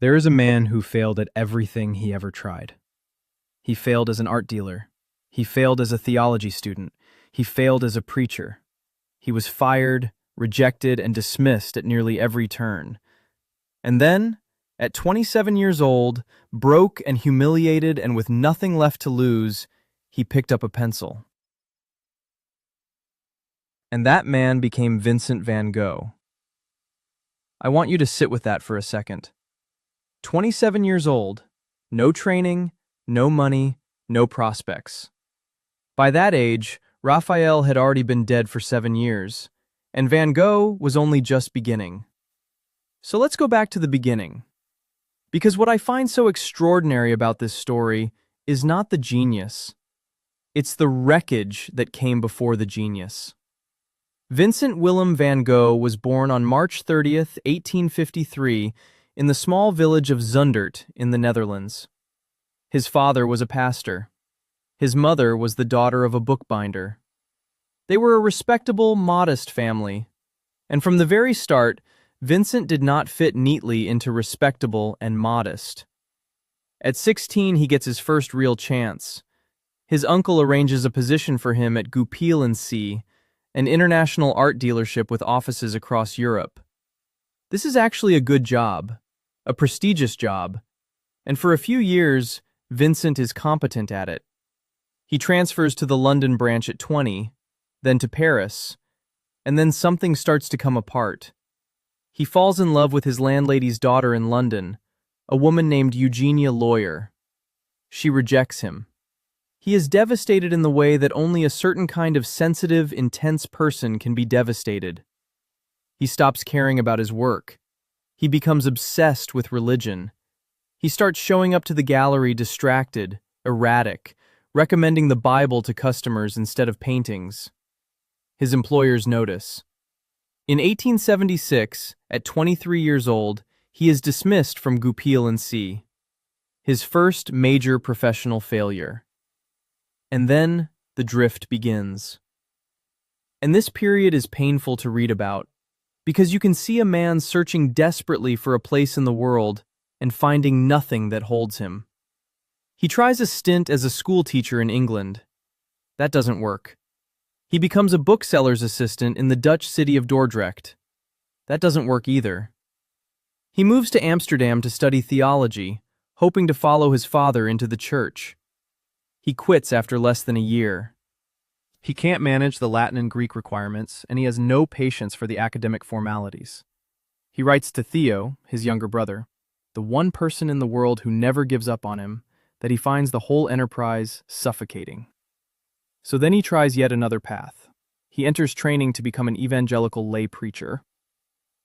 There is a man who failed at everything he ever tried. He failed as an art dealer. He failed as a theology student. He failed as a preacher. He was fired, rejected, and dismissed at nearly every turn. And then, at 27 years old, broke and humiliated and with nothing left to lose, he picked up a pencil. And that man became Vincent van Gogh. I want you to sit with that for a second. 27 years old, no training, no money, no prospects. By that age, Raphael had already been dead for 7 years, and Van Gogh was only just beginning. So let's go back to the beginning. Because what I find so extraordinary about this story is not the genius. It's the wreckage that came before the genius. Vincent Willem van Gogh was born on March 30th, 1853, in the small village of Zundert in the Netherlands. His father was a pastor. His mother was the daughter of a bookbinder. They were a respectable, modest family, and from the very start, Vincent did not fit neatly into respectable and modest. At 16, he gets his first real chance. His uncle arranges a position for him at Goupil & Cie, an international art dealership with offices across Europe. This is actually a good job, a prestigious job, and for a few years, Vincent is competent at it. He transfers to the London branch at 20, then to Paris, and then something starts to come apart. He falls in love with his landlady's daughter in London, a woman named Eugenia Lawyer. She rejects him. He is devastated in the way that only a certain kind of sensitive, intense person can be devastated. He stops caring about his work. He becomes obsessed with religion. He starts showing up to the gallery distracted, erratic, recommending the Bible to customers instead of paintings. His employers notice. In 1876, at 23 years old, he is dismissed from Goupil & Cie, his first major professional failure. And then the drift begins. And this period is painful to read about, because you can see a man searching desperately for a place in the world and finding nothing that holds him. He tries a stint as a school teacher in England. That doesn't work. He becomes a bookseller's assistant in the Dutch city of Dordrecht. That doesn't work either. He moves to Amsterdam to study theology, hoping to follow his father into the church. He quits after less than a year. He can't manage the Latin and Greek requirements, and he has no patience for the academic formalities. He writes to Theo, his younger brother, the one person in the world who never gives up on him, that he finds the whole enterprise suffocating. So then he tries yet another path. He enters training to become an evangelical lay preacher.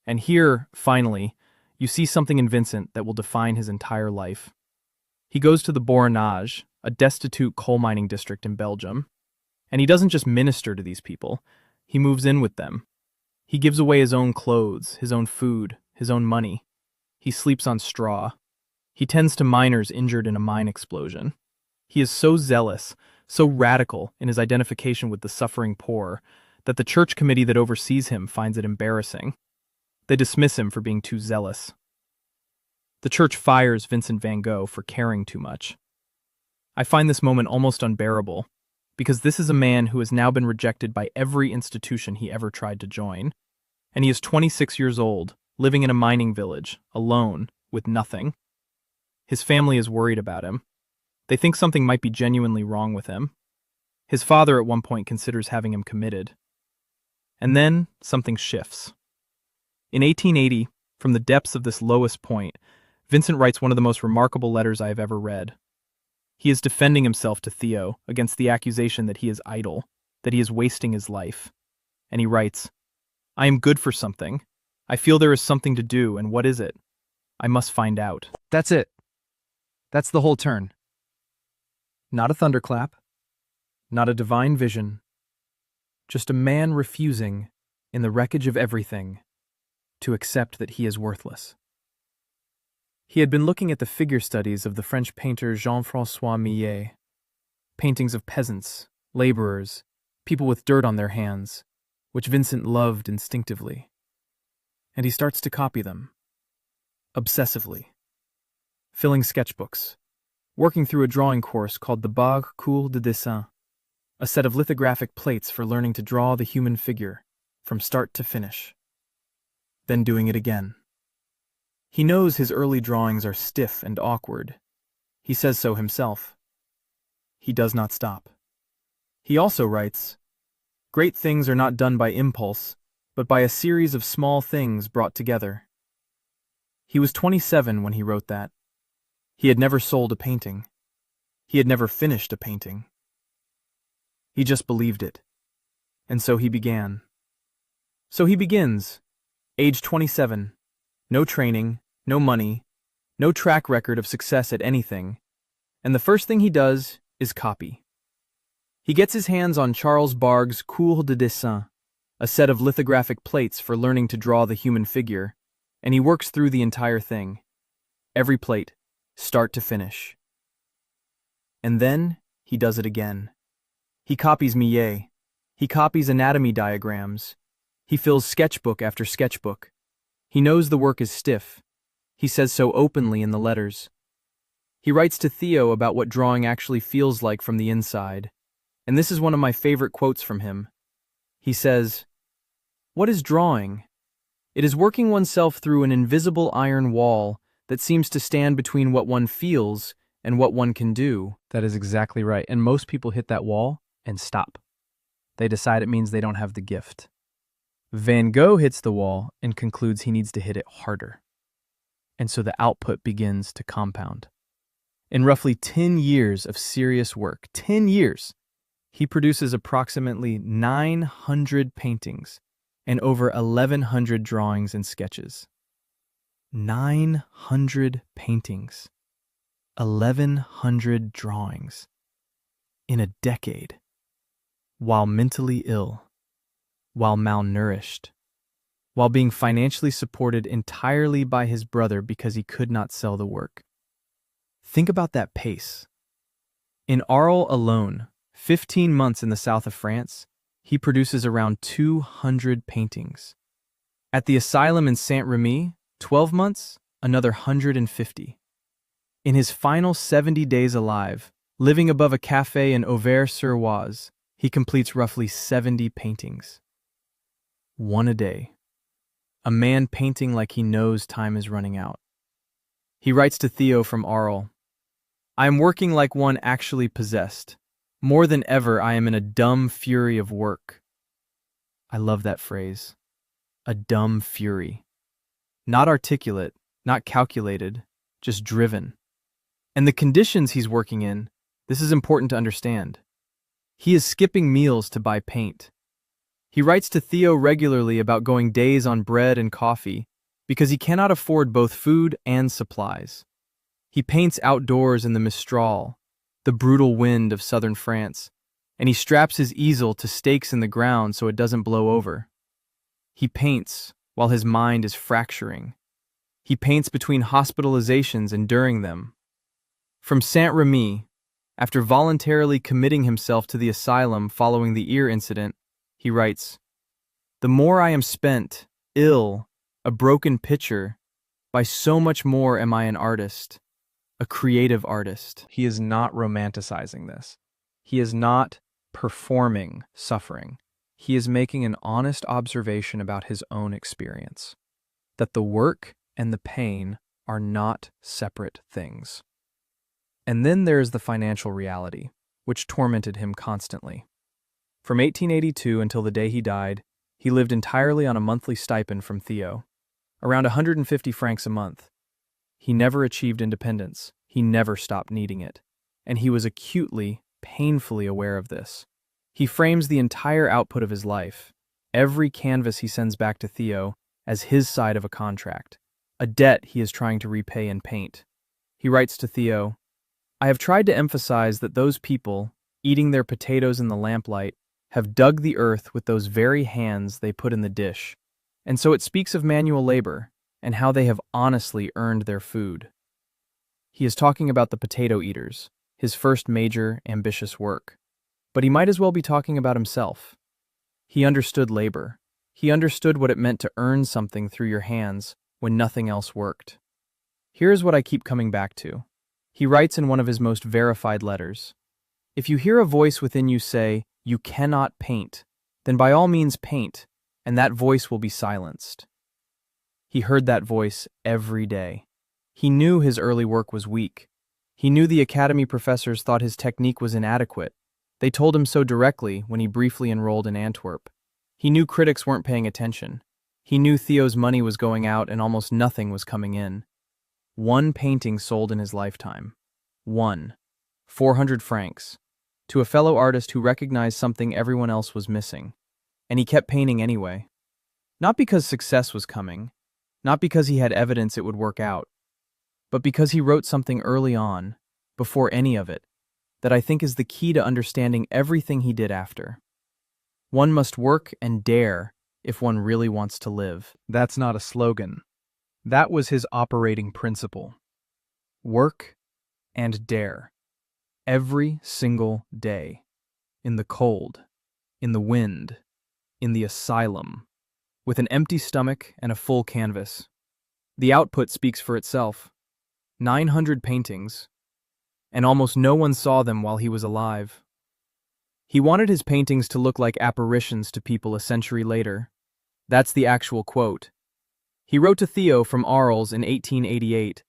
And here, finally, you see something in Vincent that will define his entire life. He goes to the Borinage, a destitute coal mining district in Belgium, and he doesn't just minister to these people, he moves in with them. He gives away his own clothes, his own food, his own money. He sleeps on straw. He tends to miners injured in a mine explosion. He is so zealous, so radical in his identification with the suffering poor, that the church committee that oversees him finds it embarrassing. They dismiss him for being too zealous. The church fires Vincent van Gogh for caring too much. I find this moment almost unbearable, because this is a man who has now been rejected by every institution he ever tried to join, and he is 26 years old, living in a mining village, alone, with nothing. His family is worried about him. They think something might be genuinely wrong with him. His father at one point considers having him committed. And then something shifts. In 1880, from the depths of this lowest point, Vincent writes one of the most remarkable letters I have ever read. He is defending himself to Theo against the accusation that he is idle, that he is wasting his life. And he writes, "I am good for something. I feel there is something to do, and what is it? I must find out." That's it. That's the whole turn. Not a thunderclap, not a divine vision, just a man refusing, in the wreckage of everything, to accept that he is worthless. He had been looking at the figure studies of the French painter Jean-François Millet, paintings of peasants, laborers, people with dirt on their hands, which Vincent loved instinctively. And he starts to copy them, obsessively. filling sketchbooks, working through a drawing course called the Bac Cours de Dessin, a set of lithographic plates for learning to draw the human figure from start to finish. Then doing it again. He knows his early drawings are stiff and awkward. He says so himself. He does not stop. He also writes, "Great things are not done by impulse, but by a series of small things brought together." He was 27 when he wrote that. He had never sold a painting. He had never finished a painting. He just believed it. And so he began. So he begins, age 27, no training, no money, no track record of success at anything, and the first thing he does is copy. He gets his hands on Charles Bargues's Cours de Dessin, a set of lithographic plates for learning to draw the human figure, and he works through the entire thing. Every plate, start to finish. And then he does it again. He copies Millet. He copies anatomy diagrams. He fills sketchbook after sketchbook. He knows the work is stiff. He says so openly in the letters. He writes to Theo about what drawing actually feels like from the inside. And this is one of my favorite quotes from him. He says, "What is drawing? It is working oneself through an invisible iron wall that seems to stand between what one feels and what one can do." That is exactly right. And most people hit that wall and stop. They decide it means they don't have the gift. Van Gogh hits the wall and concludes he needs to hit it harder. And so the output begins to compound. In roughly 10 years of serious work, 10 years, he produces approximately 900 paintings and over 1,100 drawings and sketches. 900 paintings, 1,100 drawings in a decade, while mentally ill, while malnourished, while being financially supported entirely by his brother because he could not sell the work. Think about that pace. In Arles alone, 15 months in the south of France, he produces around 200 paintings. At the asylum in Saint-Remy, 12 months, another 150. In his final 70 days alive, living above a cafe in Auvers-sur-Oise, he completes roughly 70 paintings. One a day. A man painting like he knows time is running out. He writes to Theo from Arles, "I am working like one actually possessed. More than ever, I am in a dumb fury of work." I love that phrase. A dumb fury. Not articulate, not calculated, just driven. And the conditions he's working in, this is important to understand. He is skipping meals to buy paint. He writes to Theo regularly about going days on bread and coffee because he cannot afford both food and supplies. He paints outdoors in the Mistral, the brutal wind of southern France, and he straps his easel to stakes in the ground so it doesn't blow over. He paints while his mind is fracturing. He paints between hospitalizations and during them. From Saint-Remy, after voluntarily committing himself to the asylum following the ear incident, he writes, "The more I am spent, ill, a broken pitcher, by so much more am I an artist, a creative artist." He is not romanticizing this. He is not performing suffering. He is making an honest observation about his own experience, that the work and the pain are not separate things. And then there is the financial reality, which tormented him constantly. From 1882 until the day he died, he lived entirely on a monthly stipend from Theo, around 150 francs a month. He never achieved independence. He never stopped needing it. And he was acutely, painfully aware of this. He frames the entire output of his life, every canvas he sends back to Theo, as his side of a contract, a debt he is trying to repay in paint. He writes to Theo, "I have tried to emphasize that those people, eating their potatoes in the lamplight, have dug the earth with those very hands they put in the dish, and so it speaks of manual labor and how they have honestly earned their food." He is talking about the potato eaters, his first major, ambitious work. But he might as well be talking about himself. He understood labor. He understood what it meant to earn something through your hands when nothing else worked. Here's what I keep coming back to. He writes in one of his most verified letters, "If you hear a voice within you say, 'You cannot paint,' then by all means paint, and that voice will be silenced." He heard that voice every day. He knew his early work was weak. He knew the academy professors thought his technique was inadequate. They told him so directly when he briefly enrolled in Antwerp. He knew critics weren't paying attention. He knew Theo's money was going out and almost nothing was coming in. One painting sold in his lifetime. One. 400 francs. To a fellow artist who recognized something everyone else was missing. And he kept painting anyway. Not because success was coming, not because he had evidence it would work out, but because he wrote something early on, before any of it, that I think is the key to understanding everything he did after. One must work and dare if one really wants to live. That's not a slogan. That was his operating principle. Work and dare. Every single day. In the cold, in the wind, in the asylum, with an empty stomach and a full canvas. The output speaks for itself. 900 paintings, and almost no one saw them while he was alive. He wanted his paintings to look like apparitions to people a century later. That's the actual quote. He wrote to Theo from Arles in 1888,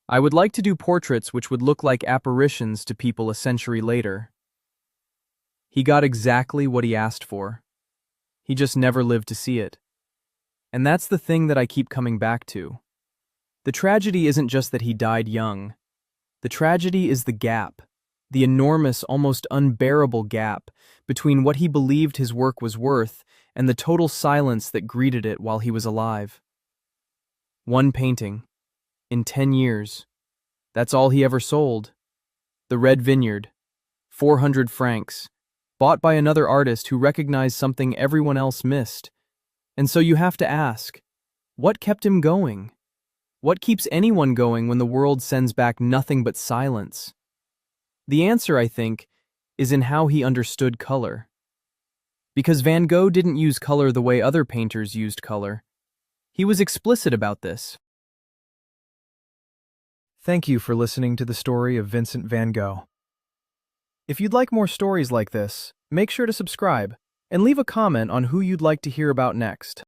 "I would like to do portraits which would look like apparitions to people a century later." He got exactly what he asked for. He just never lived to see it. And that's the thing that I keep coming back to. The tragedy isn't just that he died young. The tragedy is the gap, the enormous, almost unbearable gap between what he believed his work was worth and the total silence that greeted it while he was alive. One painting, in 10 years, that's all he ever sold. The Red Vineyard, 400 francs, bought by another artist who recognized something everyone else missed. And so you have to ask, what kept him going? What keeps anyone going when the world sends back nothing but silence? The answer, I think, is in how he understood color. Because Van Gogh didn't use color the way other painters used color. He was explicit about this. Thank you for listening to the story of Vincent van Gogh. If you'd like more stories like this, make sure to subscribe and leave a comment on who you'd like to hear about next.